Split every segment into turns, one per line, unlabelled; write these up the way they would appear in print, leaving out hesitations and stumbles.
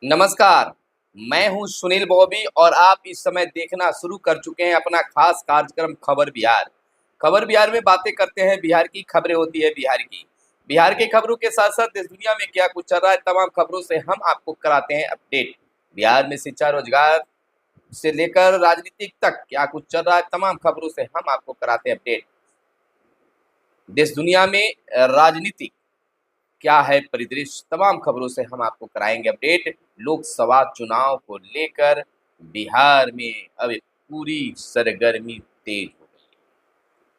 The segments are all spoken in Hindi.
नमस्कार, मैं हूं सुनील बॉबी और आप इस समय देखना शुरू कर चुके हैं अपना खास कार्यक्रम खबर बिहार। खबर बिहार में बातें करते हैं बिहार की, खबरें होती है बिहार की। बिहार के खबरों के साथ-साथ देश दुनिया में क्या कुछ चल रहा है, तमाम खबरों से हम आपको कराते हैं अपडेट। बिहार में शिक्षा, रोजगार से लेकर राजनीतिक तक क्या कुछ चल रहा है, तमाम खबरों से हम आपको कराते हैं अपडेट। देश दुनिया में राजनीतिक क्या है परिदृश्य, तमाम खबरों से हम आपको कराएंगे अपडेट। लोकसभा चुनाव को लेकर बिहार में अब पूरी सरगर्मी तेज हो गई है।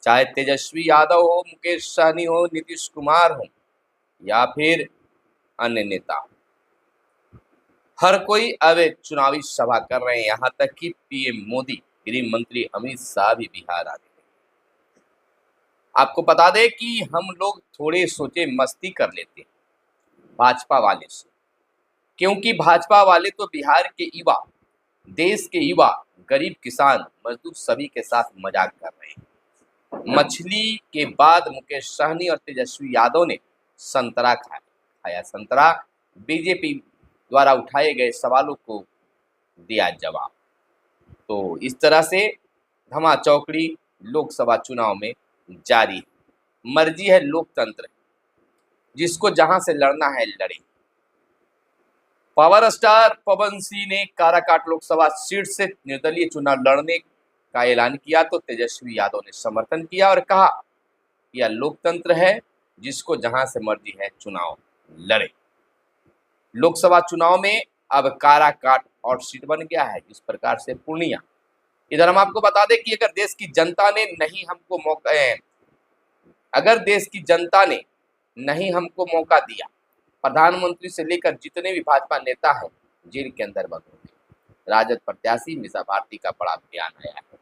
चाहे तेजस्वी यादव हो, मुकेश सहनी हो, नीतीश कुमार हो या फिर अन्य नेता, हर कोई अब एक चुनावी सभा कर रहे हैं। यहाँ तक कि पीएम मोदी, गृह मंत्री अमित शाह भी बिहार आ गए। आपको बता दें कि हम लोग थोड़े सोचे मस्ती कर लेते हैं भाजपा वाले से, क्योंकि भाजपा वाले तो बिहार के युवा, देश के युवा, गरीब किसान, मजदूर सभी के साथ मजाक कर रहे हैं। मछली के बाद मुकेश सहनी और तेजस्वी यादव ने संतरा खाया संतरा। बीजेपी द्वारा उठाए गए सवालों को दिया जवाब। तो इस तरह से धमाचौकड़ी लोकसभा चुनाव में जारी है। मर्जी है लोकतंत्र, जिसको जहां से लड़ना है लड़े। पावर स्टार पवन सिंह ने काराकाट लोकसभा सीट से निर्दलीय चुनाव लड़ने का ऐलान किया तो तेजस्वी यादव ने समर्थन किया और कहा यह लोकतंत्र है, जिसको जहां से मर्जी है चुनाव लड़े। लोकसभा चुनाव में अब काराकाट और सीट बन गया है, इस प्रकार से पूर्णिया। इधर हम आपको बता दें कि अगर देश की जनता ने नहीं हमको मौका अगर देश की जनता ने नहीं हमको मौका दिया, प्रधानमंत्री से लेकर जितने भी भाजपा नेता हैं जेल के अंदर बंद हो गए। राजद प्रत्याशी मीसा भारती का बड़ा बयान आया है।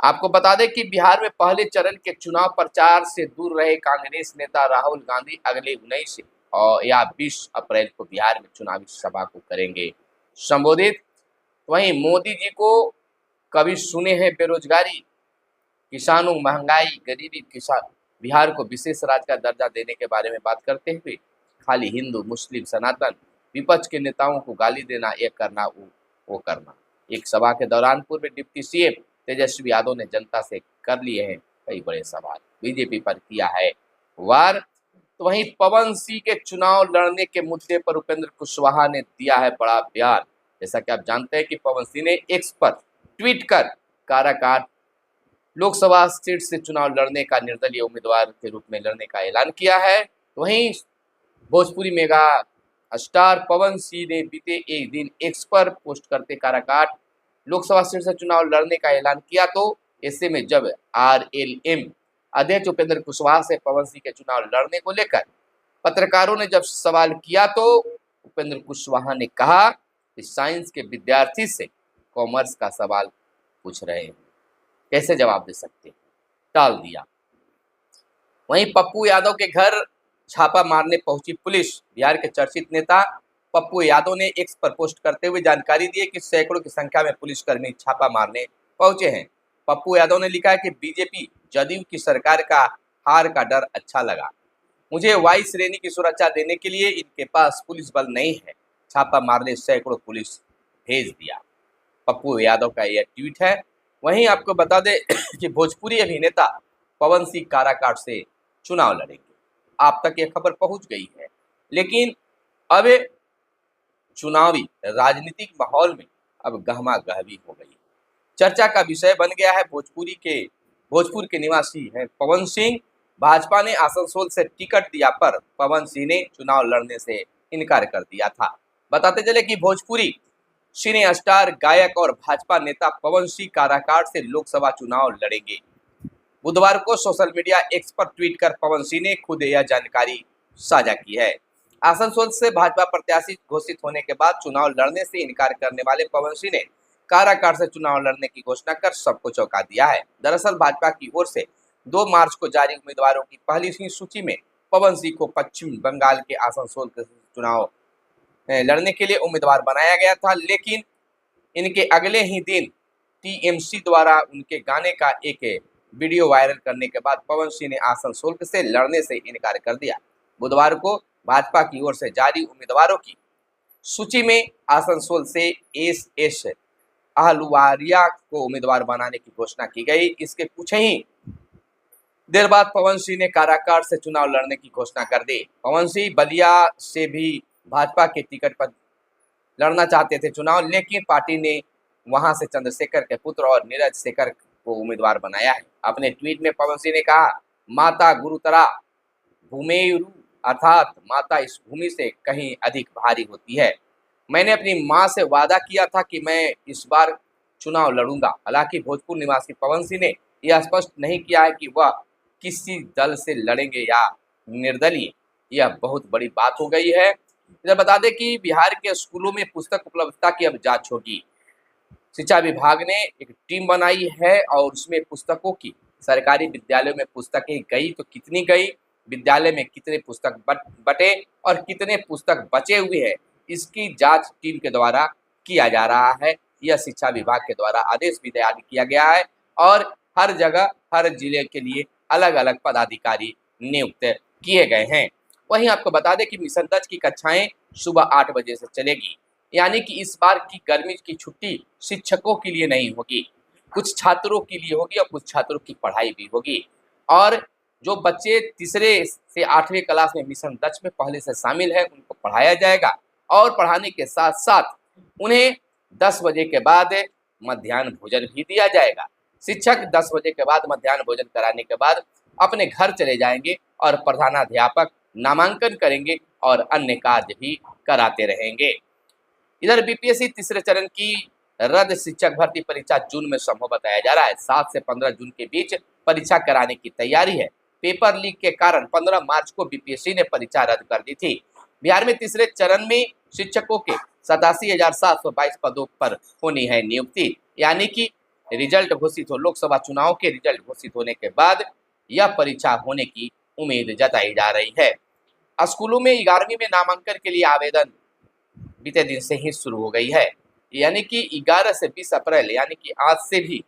आपको बता दें कि बिहार में पहले चरण के चुनाव प्रचार से दूर रहे कांग्रेस नेता राहुल गांधी अगले 19 और या 20 अप्रैल को बिहार में चुनावी सभा को करेंगे संबोधित। वहीं मोदी जी को कभी सुने हैं बेरोजगारी, किसानों, महंगाई, गरीबी, किसान, बिहार को विशेष राज्य का दर्जा देने के बारे में बात करते हुए खाली हिंदू, मुस्लिम, सनातन, विपक्ष के नेताओं को गाली देना, ये करना, वो करना। एक सभा के दौरान पूर्व डिप्टी सीएम तेजस्वी यादव ने जनता से कर लिए हैं कई बड़े सवाल, बीजेपी पर किया है वार। तो वहीं पवन सिंह के चुनाव लड़ने के मुद्दे पर उपेंद्र कुशवाहा ने दिया है बड़ा बयान। जैसा कि आप जानते हैं कि पवन सिंह ने एक्स पर ट्वीट कर काराकाट लोकसभा सीट से चुनाव लड़ने का, निर्दलीय उम्मीदवार के रूप में लड़ने का ऐलान किया है। वहीं भोजपुरी मेगा स्टार पवन सिंह ने बीते एक दिन एक्स पर पोस्ट करते काराकाट लोकसभा सीट से चुनाव लड़ने का ऐलान किया। तो ऐसे में जब आरएलएम अध्यक्ष उपेंद्र कुशवाहा से पवन सिंह के चुनाव लड़ने को लेकर पत्रकारों ने जब सवाल किया तो उपेंद्र कुशवाहा ने कहा कि साइंस के विद्यार्थी से कॉमर्स का सवाल पूछ रहे हैं, कैसे जवाब दे सकते हैं, टाल दिया। वहीं पप्पू यादव के घर छापा मारने पहुंची पुलिस। बिहार के चर्चित नेता पप्पू यादव ने एक्स पर पोस्ट करते हुए जानकारी दी कि सैकड़ों की संख्या में पुलिसकर्मी छापा मारने पहुंचे हैं। पप्पू यादव ने लिखा है कि बीजेपी जदयू की सरकार का हार का डर अच्छा लगा, मुझे वायु श्रेणी की सुरक्षा देने के लिए इनके पास पुलिस बल नहीं है, छापा मारने सैकड़ों पुलिस भेज दिया। पप्पू यादव का यह ट्वीट है। वहीं आपको बता दें कि भोजपुरी अभिनेता पवन सिंह काराकाट से चुनाव लड़ेंगे। आप तक यह खबर पहुंच गई है, लेकिन अब चुनावी राजनीतिक माहौल में अब गहमा गहमी हो गई। चर्चा का विषय बन गया है भोजपुर के निवासी हैं पवन सिंह। भाजपा ने आसनसोल से टिकट दिया पर पवन सिंह ने चुनाव लड़ने से इनकार कर दिया था। बताते चले कि भोजपुरी सिने स्टार, गायक और भाजपा नेता पवन सिंह काराकाट से लोकसभा चुनाव लड़ेंगे। बुधवार को सोशल मीडिया एक्स पर ट्वीट कर पवन सिंह ने खुद यह जानकारी साझा की है। आसनसोल से भाजपा प्रत्याशी घोषित होने के बाद चुनाव लड़ने से इनकार करने वाले पवन सिंह ने काराकाट से चुनाव लड़ने की घोषणा कर सबको चौंका दिया है। दरअसल भाजपा की ओर से 2 मार्च को जारी उम्मीदवारों की पहली सूची में पवन सिंह को पश्चिम बंगाल के आसनसोल के चुनाव लड़ने के लिए उम्मीदवार बनाया गया था, लेकिन इनके अगले ही दिन टीएमसी द्वारा उनके गाने का एक वीडियो वायरल करने के बाद पवन सिंह ने आसनसोल से लड़ने से इनकार कर दिया। बुधवार को भाजपा की ओर से जारी उम्मीदवारों की सूची में आसनसोल से एस आहलुवालिया को उम्मीदवार बनाने की घोषणा की गई। इसके कुछ ही देर बाद पवन सिंह ने काराकाट से चुनाव लड़ने की घोषणा कर दी। पवन सिंह बलिया से भी भाजपा के टिकट पर लड़ना चाहते थे चुनाव, लेकिन पार्टी ने वहां से चंद्रशेखर के पुत्र और नीरज शेखर को उम्मीदवार बनाया है। अपने ट्वीट में पवन सिंह ने कहा, माता गुरुतरा भूमेरु अर्थात माता इस भूमि से कहीं अधिक भारी होती है। मैंने अपनी मां से वादा किया था कि मैं इस बार चुनाव लड़ूंगा। हालांकि भोजपुर निवासी पवन सिंह ने यह स्पष्ट नहीं किया है कि वह किसी दल से लड़ेंगे या निर्दलीय। यह बहुत बड़ी बात हो गई है। इधर बता दें कि बिहार के स्कूलों में पुस्तक उपलब्धता की अब जांच होगी। शिक्षा विभाग ने एक टीम बनाई है और उसमें पुस्तकों की सरकारी विद्यालयों में पुस्तकें गई तो कितनी गई, विद्यालय में कितने पुस्तक बटे और कितने पुस्तक बचे हुए हैं, इसकी जांच टीम के द्वारा किया जा रहा है। यह शिक्षा विभाग के द्वारा आदेश भी तैयार किया गया है और हर जगह हर जिले के लिए अलग अलग पदाधिकारी नियुक्त किए गए हैं। वहीं आपको बता दें कि मिशन दज की कक्षाएं सुबह 8 बजे से चलेगी, यानी कि इस बार की गर्मी की छुट्टी शिक्षकों के लिए नहीं होगी, कुछ छात्रों के लिए होगी और कुछ छात्रों की पढ़ाई भी होगी। और जो बच्चे तीसरे से 8वीं क्लास में मिशन दज में पहले से शामिल है उनको पढ़ाया जाएगा और पढ़ाने के साथ साथ उन्हें 10 बजे के बाद मध्याह्न भोजन भी दिया जाएगा। शिक्षक 10 बजे के बाद मध्याह्न भोजन कराने के बाद अपने घर चले जाएंगे और प्रधानाध्यापक नामांकन करेंगे और अन्य कार्य भी कराते रहेंगे। इधर बीपीएससी तीसरे चरण की रद्द शिक्षक भर्ती परीक्षा जून में संभव बताया जा रहा है। 7 से 15 जून के बीच परीक्षा कराने की तैयारी है। पेपर लीक के कारण 15 मार्च को बीपीएससी ने परीक्षा रद्द कर दी थी। बिहार में तीसरे चरण में शिक्षकों के 87,722 पदों पर होनी है नियुक्ति, यानी कि रिजल्ट घोषित हो लोकसभा चुनाव के रिजल्ट घोषित होने के बाद यह परीक्षा होने की उम्मीद जताई जा रही है। स्कूलों में 11वीं में नामांकन के लिए आवेदन बीते दिन से ही शुरू हो गई है, यानी कि 11 से 20 अप्रैल यानी कि आज से भी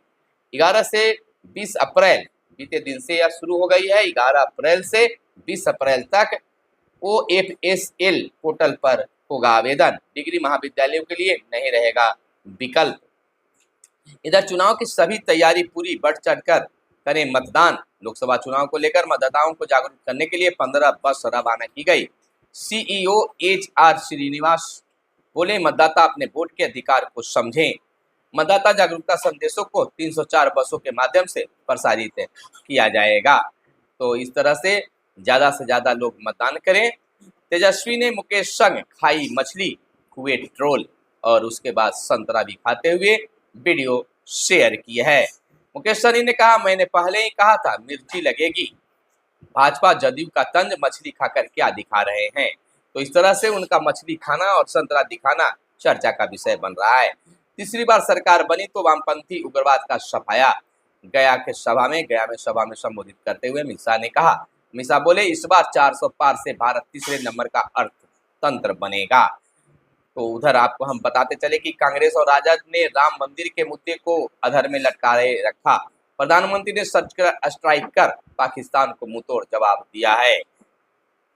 11 से 20 अप्रैल बीते दिन से यह शुरू हो गई है। 11 अप्रैल से 20 अप्रैल तक OFSL पोर्टल पर होगा आवेदन। डिग्री महाविद्यालयों के लिए नहीं रहेगा विकल्प। इधर चुनाव की सभी तैयारी पूरी, बढ़ चढ़कर करें मतदान। लोकसभा चुनाव को लेकर मतदाताओं को जागरूक करने के लिए 15 बस रवाना की गई। CEO HR श्रीनिवास बोले, मतदाता अपने वोट के अधिकार को समझें। मतदाता जागरूकता संदेशों को 304 बसों के माध्यम से प्रसारित किया जाएगा। तो इस तरह से ज़्यादा लोग मतदान करें। तेजस्वी ने मुकेश संग खाई मछली, हुए ट्रोल और उसके बाद संतरा भी खाते हुए वीडियो शेयर की है। मुकेश सहनी ने कहा, मैंने पहले ही कहा था मिर्ची लगेगी। भाजपा जदयू का तंज मछली खाकर क्या दिखा रहे हैं। तो इस तरह से उनका मछली खाना और संतरा दिखाना चर्चा का विषय बन रहा है। तीसरी बार सरकार बनी तो वामपंथी उग्रवाद का सफाया। गया में सभा में संबोधित करते हुए अमित शाह ने कहा, अमित शाह बोले, इस बार 400 पार से भारत तीसरे नंबर का अर्थतंत्र बनेगा। तो उधर आपको हम बताते चले कि कांग्रेस और राजद ने राम मंदिर के मुद्दे को अधर में लटकाए रखा। प्रधानमंत्री ने स्ट्राइक कर पाकिस्तान को मुंहतोड़ जवाब दिया है।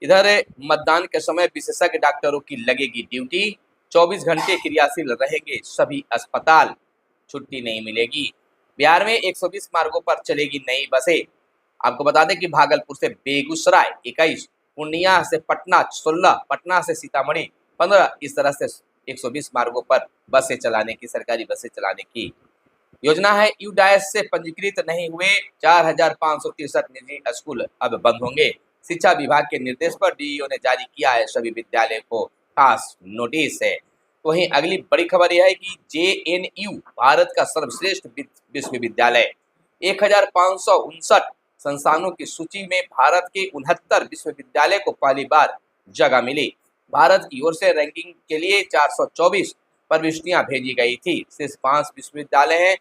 इधर मतदान के समय विशेषज्ञ डॉक्टरों की लगेगी ड्यूटी। 24 घंटे क्रियाशील रहेंगे सभी अस्पताल, छुट्टी नहीं मिलेगी। बिहार में 120 मार्गों पर चलेगी नई बसें। आपको बता दें कि भागलपुर से बेगूसराय 21, पूर्णिया से पटना 16, पटना से सीतामढ़ी 15, इस तरह से 120 मार्गों पर बसें चलाने की, सरकारी बसें चलाने की योजना है। यूडाइस से पंजीकृत नहीं हुए 4,563 निजी स्कूल अब बंद होंगे। शिक्षा विभाग के निर्देश पर डीईओ ने जारी किया है सभी विद्यालय को खास नोटिस है। वहीं अगली बड़ी खबर यह है कि JNU भारत का सर्वश्रेष्ठ विश्वविद्यालय। 1,559 संस्थानों की सूची में भारत के 69 विश्वविद्यालय को पहली बार जगह मिली। भारत की ओर से रैंकिंग के लिए 424 प्रविष्टियां भेजी गई थी। सिर्फ 5 विश्वविद्यालय हैं।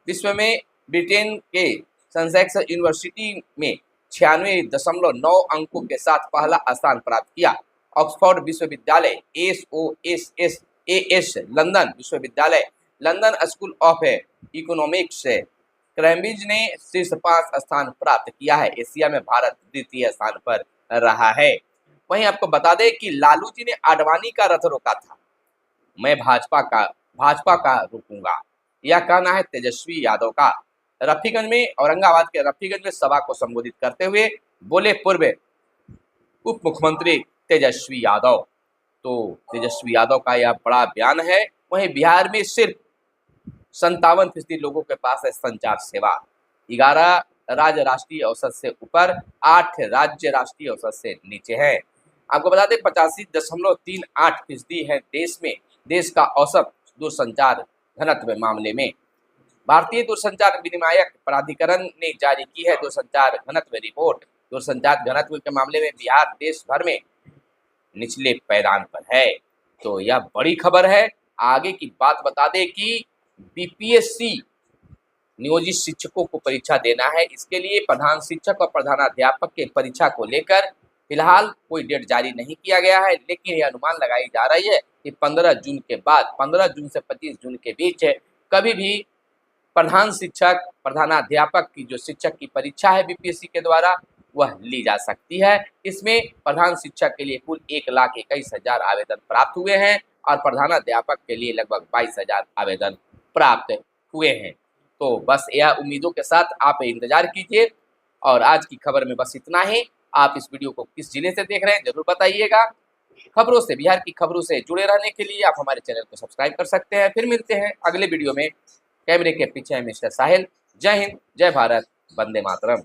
विश्व में ब्रिटेन के ससेक्स यूनिवर्सिटी में 96.9 अंकों के साथ पहला स्थान प्राप्त किया। ऑक्सफोर्ड विश्वविद्यालय, AS लंदन विश्वविद्यालय, London school of economics Cambridge ने शीर्ष 5 स्थान प्राप्त किया है। एशिया में भारत द्वितीय स्थान पर रहा है। वहीं आपको बता दें कि लालू जी ने आडवाणी का रथ रोका था। मैं भाजपा का रुकूंगा, यह कहना है तेजस्वी यादव का। रफीगंज में औरंगाबाद के रफीगंज में सभा को संबोधित करते हुए बोले पूर्व उप मुख्यमंत्री तेजस्वी यादव। तो तेजस्वी यादव का यह बड़ा बयान है। वहीं बिहार में सिर्फ 57% लोगों के पास है संचार सेवा, 11 राज्य राष्ट्रीय औसत से ऊपर, 8 राज्य राष्ट्रीय औसत से नीचे है। आपको बता दें 85.38% है देश का औसत दूरसंचार घनत्व मामले में। भारतीय दूरसंचार विनियामक प्राधिकरण ने जारी की है दूरसंचार घनत्व रिपोर्ट। दूरसंचार घनत्व के मामले में बिहार देश भर में निचले पैदान पर है। तो यह बड़ी खबर है। आगे की बात बता दें कि बीपीएससी नियोजित शिक्षकों को परीक्षा देना है। इसके लिए प्रधान शिक्षक और प्रधानाध्यापक के परीक्षा को लेकर फिलहाल कोई डेट जारी नहीं किया गया है, लेकिन यह अनुमान लगाई जा रही है कि 15 जून के बाद 15 जून से 25 जून के बीच कभी भी प्रधान शिक्षक प्रधानाध्यापक की जो शिक्षक की परीक्षा है बीपीएससी के द्वारा वह ली जा सकती है। इसमें प्रधान शिक्षक के लिए कुल 1,21,000 आवेदन प्राप्त हुए हैं और प्रधानाध्यापक के लिए लगभग 22,000 आवेदन प्राप्त हुए हैं। तो बस यह उम्मीदों के साथ आप इंतजार कीजिए। और आज की खबर में बस इतना ही। आप इस वीडियो को किस जिले से देख रहे हैं जरूर बताइएगा। खबरों से, बिहार की खबरों से जुड़े रहने के लिए आप हमारे चैनल को सब्सक्राइब कर सकते हैं। फिर मिलते हैं अगले वीडियो में। कैमरे के पीछे है मिस्टर साहिल। जय हिंद, जय भारत, वंदे मातरम।